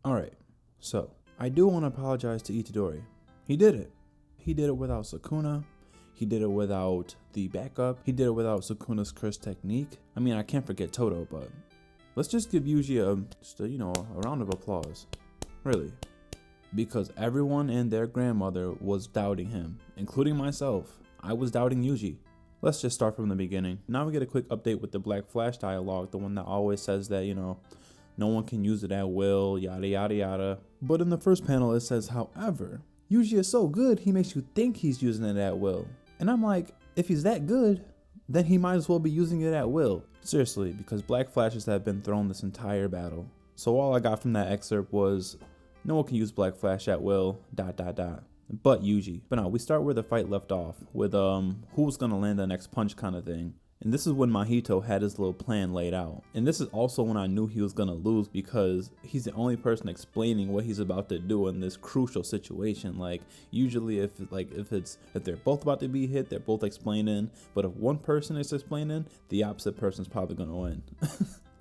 Alright, so I do want to apologize to Itadori. He did it. He did it without Sukuna. He did it without the backup. He did it without Sukuna's curse technique. I mean, I can't forget Todo, but let's just give Yuji a round of applause. Really. Because everyone and their grandmother was doubting him, including myself. I was doubting Yuji. Let's just start from the beginning. Now we get a quick update with the Black Flash dialogue, the one that always says that, no one can use it at will, yada yada yada. But in the first panel it says, however, Yuji is so good he makes you think he's using it at will. And I'm like, if he's that good, then he might as well be using it at will. Seriously, because Black Flashes have been thrown this entire battle. So all I got from that excerpt was, no one can use Black Flash at will, ... but Yuji. But now we start where the fight left off, with who's gonna land the next punch kind of thing. And this is when Mahito had his little plan laid out. And this is also when I knew he was gonna lose, because he's the only person explaining what he's about to do in this crucial situation. Like usually if they're both about to be hit, they're both explaining. But if one person is explaining, the opposite person's probably gonna win.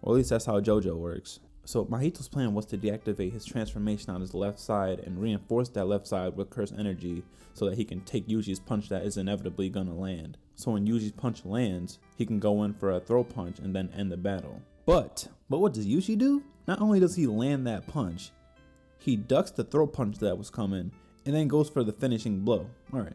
Or at least that's how JoJo works. So Mahito's plan was to deactivate his transformation on his left side and reinforce that left side with curse energy so that he can take Yuji's punch that is inevitably gonna land. So when Yuji's punch lands, he can go in for a throw punch and then end the battle. But what does Yuji do? Not only does he land that punch, he ducks the throw punch that was coming and then goes for the finishing blow. Alright,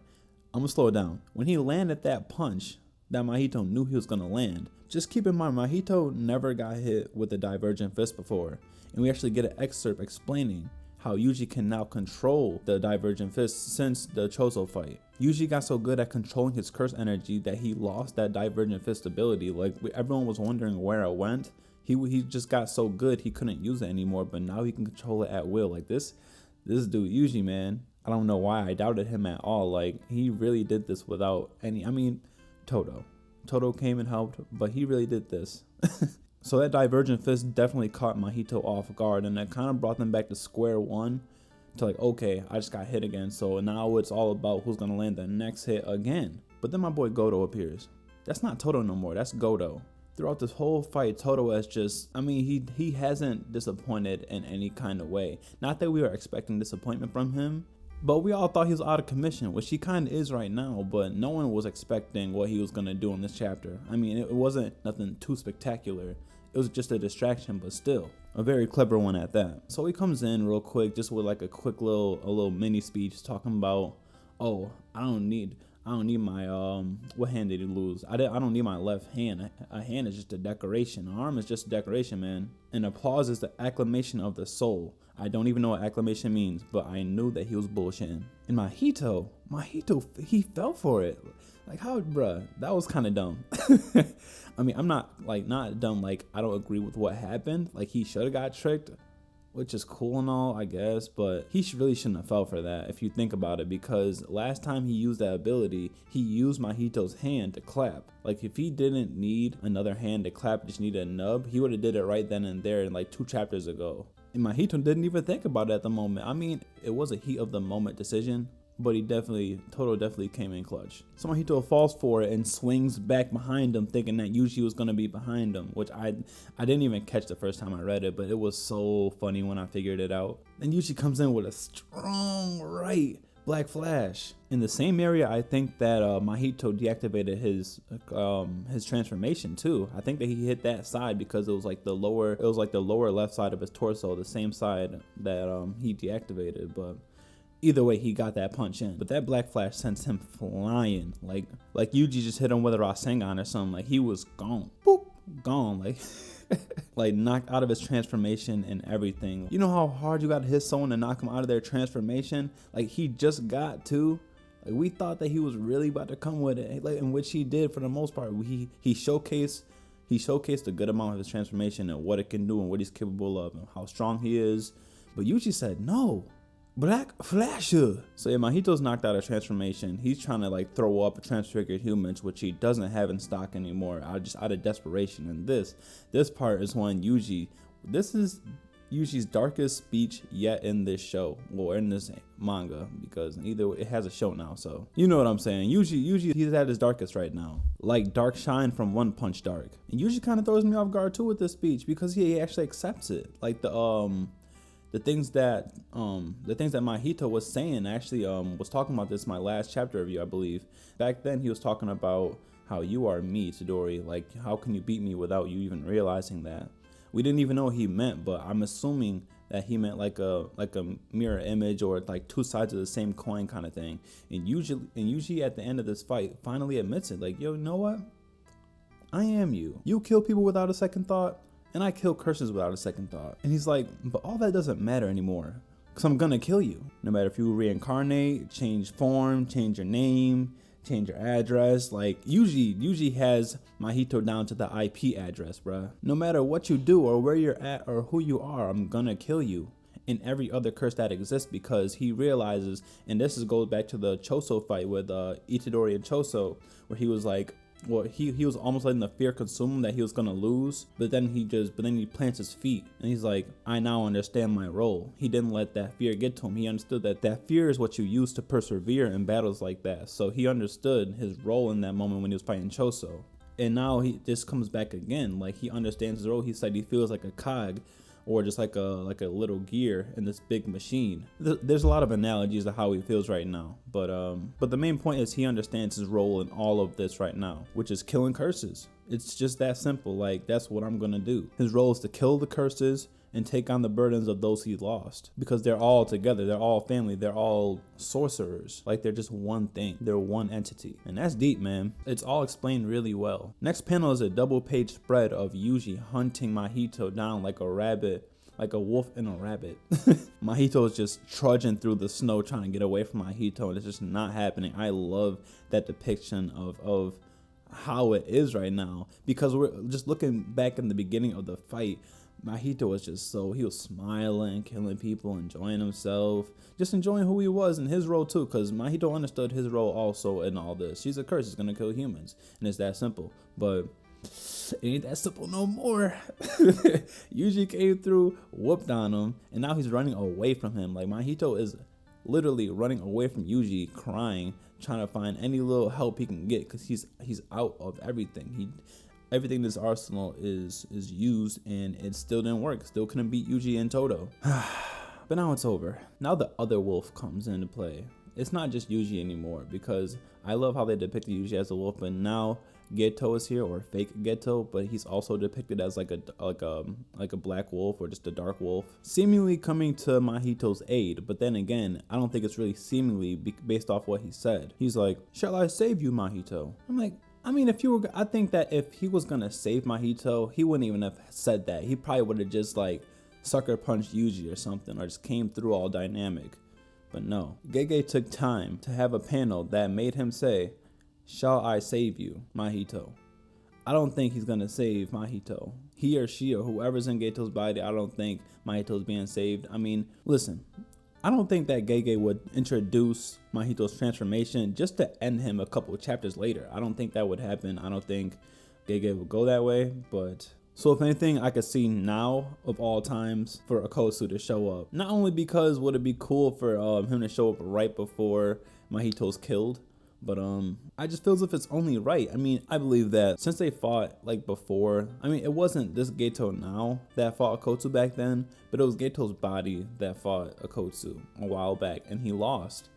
I'm gonna slow it down. When he landed that punch that Mahito knew he was gonna land, just keep in mind, Mahito never got hit with a divergent fist before, and we actually get an excerpt explaining how Yuji can now control the divergent fist since the Chozo fight. Yuji got so good at controlling his curse energy that he lost that divergent fist ability. Like everyone was wondering where it went. He just got so good he couldn't use it anymore, but now he can control it at will. Like this dude Yuji, man, I don't know why I doubted him at all. Like he really did this without any, Todo came and helped, but he really did this. So that divergent fist definitely caught Mahito off guard, and that kind of brought them back to square one to like, okay, I just got hit again, so now it's all about who's gonna land the next hit again. But then my boy Godo appears. That's not Todo no more, that's Godo. Throughout this whole fight, Todo has just, he hasn't disappointed in any kind of way. Not that we were expecting disappointment from him, but we all thought he was out of commission, which he kind of is right now, but no one was expecting what he was going to do in this chapter. It wasn't nothing too spectacular. It was just a distraction, but still a very clever one at that. So he comes in real quick, just with like a quick little mini speech talking about, oh, I don't need my what hand did he lose? I don't need my left hand. A hand is just a decoration. An arm is just a decoration, man. And applause is the acclamation of the soul. I don't even know what acclamation means, but I knew that he was bullshitting. And Mahito, he fell for it. Like how, bruh, that was kind of dumb. I'm not dumb. Like I don't agree with what happened. Like he should have got tricked, which is cool and all, I guess, but he really shouldn't have fell for that if you think about it, because last time he used that ability, he used Mahito's hand to clap. Like if he didn't need another hand to clap, just needed a nub, he would have did it right then and there, in like 2 chapters ago. And Mahito didn't even think about it at the moment. It was a heat of the moment decision, but Todo definitely came in clutch. So Mahito falls for it and swings back behind him, thinking that Yuji was gonna be behind him, which I didn't even catch the first time I read it, but it was so funny when I figured it out. Then Yuji comes in with a strong right Black Flash. In the same area, I think that Mahito deactivated his transformation too. I think that he hit that side because it was like the lower left side of his torso, the same side that he deactivated, but either way, he got that punch in. But that Black Flash sends him flying. Like Yuji just hit him with a Rasengan or something. Like he was gone. Boop. Gone. Like like knocked out of his transformation and everything. You know how hard you got to hit someone to knock them out of their transformation? Like he just got to. Like we thought that he was really about to come with it. Like in which he did for the most part. He showcased a good amount of his transformation and what it can do and what he's capable of and how strong he is. But Yuji said no. Black Flasher. So yeah, Mahito's knocked out of transformation. He's trying to like throw up transfigured humans, which he doesn't have in stock anymore, out of desperation. And this part is when this is Yuji's darkest speech yet in this show, or in this manga, because either it has a show now, so you know what I'm saying. Yuji he's at his darkest right now, like Dark Shine from One Punch Dark. And Yuji kind of throws me off guard too with this speech, because he actually accepts it. Like the things that Mahito was saying, actually was talking about this in my last chapter review, I believe. Back then he was talking about how you are me, Chidori. Like, how can you beat me without you even realizing that? We didn't even know what he meant, but I'm assuming that he meant like a mirror image, or like two sides of the same coin kind of thing. And Yuji at the end of this fight finally admits it, like, yo, you know what? I am you. You kill people without a second thought, and I kill curses without a second thought. And he's like, but all that doesn't matter anymore, because I'm gonna kill you. No matter if you reincarnate, change form, change your name, change your address. Like, Yuji has Mahito down to the IP address, bruh. No matter what you do or where you're at or who you are, I'm gonna kill you. And every other curse that exists, because he realizes, and this goes back to the Choso fight with Itadori and Choso, where he was like, well, he was almost letting the fear consume him that he was gonna lose, but then he plants his feet and he's like, I now understand my role. He didn't let that fear get to him. He understood that fear is what you use to persevere in battles like that. So he understood his role in that moment when he was fighting Choso. And now he just comes back again, like he understands his role. He said he feels like a cog, or just like a little gear in this big machine. There's a lot of analogies to how he feels right now, but the main point is he understands his role in all of this right now, which is killing curses. It's just that simple. Like, that's what I'm gonna do. His role is to kill the curses and take on the burdens of those he lost, because they're all together, they're all family, they're all sorcerers. Like, they're just one thing, they're one entity. And that's deep, man. It's all explained really well. Next panel is a double page spread of Yuji hunting Mahito down like a rabbit, like a wolf and a rabbit. Mahito is just trudging through the snow trying to get away from Mahito, and it's just not happening. I love that depiction of how it is right now, because we're just looking back in the beginning of the fight. Mahito was just he was smiling, killing people, enjoying himself, just enjoying who he was and his role too, because Mahito understood his role also in all this. She's a curse, he's gonna kill humans, and it's that simple. But it ain't that simple no more. Yuji came through, whooped on him, and now he's running away from him. Like, Mahito is literally running away from Yuji, crying, trying to find any little help he can get, because he's out of everything. Everything in this arsenal is used, and it still didn't work. Still couldn't beat Yuji and Todo. But now it's over. Now the other wolf comes into play. It's not just Yuji anymore, because I love how they depicted Yuji as a wolf, but now Geto is here, or fake Geto, but he's also depicted as like a black wolf, or just a dark wolf, seemingly coming to Mahito's aid. But then again, I don't think it's really seemingly based off what he said. He's like, "Shall I save you, Mahito?" I'm like, I mean, I think that if he was gonna save Mahito, he wouldn't even have said that. He probably would have just like sucker punched Yuji or something, or just came through all dynamic. But no, Gege took time to have a panel that made him say, "Shall I save you, Mahito?" I don't think he's gonna save Mahito. He or she or whoever's in Geto's body, I don't think Mahito's being saved. I mean, listen, I don't think that Gege would introduce Mahito's transformation just to end him a couple of chapters later. I don't think that would happen. I don't think Gege would go that way. But so if anything, I could see now of all times for Akotsu to show up. Not only because would it be cool for him to show up right before Mahito's killed, but I just feel as if it's only right. I mean, I believe that since they fought like before, I mean, it wasn't this Geto now that fought Akotsu back then, but it was Geto's body that fought Akotsu a while back, and he lost.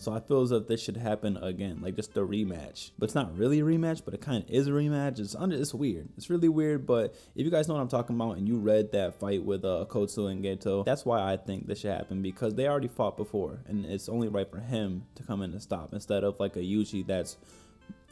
So I feel as if this should happen again, like just a rematch. But it's not really a rematch, but it kind of is a rematch. It's weird. It's really weird, but if you guys know what I'm talking about and you read that fight with Akotsu and Geto, that's why I think this should happen, because they already fought before, and it's only right for him to come in and stop, instead of like a Yuji that's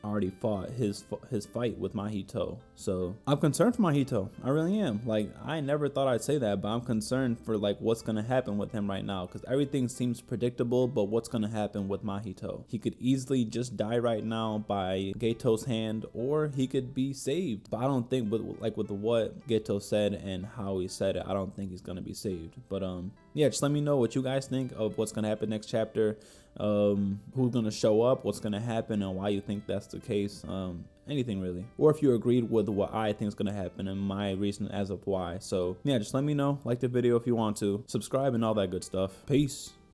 already fought his fight with Mahito. So I'm concerned for Mahito. I really am. Like, I never thought I'd say that, but I'm concerned for like what's gonna happen with him right now, because everything seems predictable, but what's gonna happen with Mahito? He could easily just die right now by Geto's hand, or he could be saved. But I don't think with what Geto said and how he said it, I don't think he's gonna be saved. But yeah, just let me know what you guys think of what's gonna happen next chapter. Who's gonna show up, what's gonna happen, and why you think that's the case. Anything really, or if you agreed with what I think is gonna happen and my reason as of why. So yeah, just let me know. Like the video if you want to, subscribe and all that good stuff. Peace.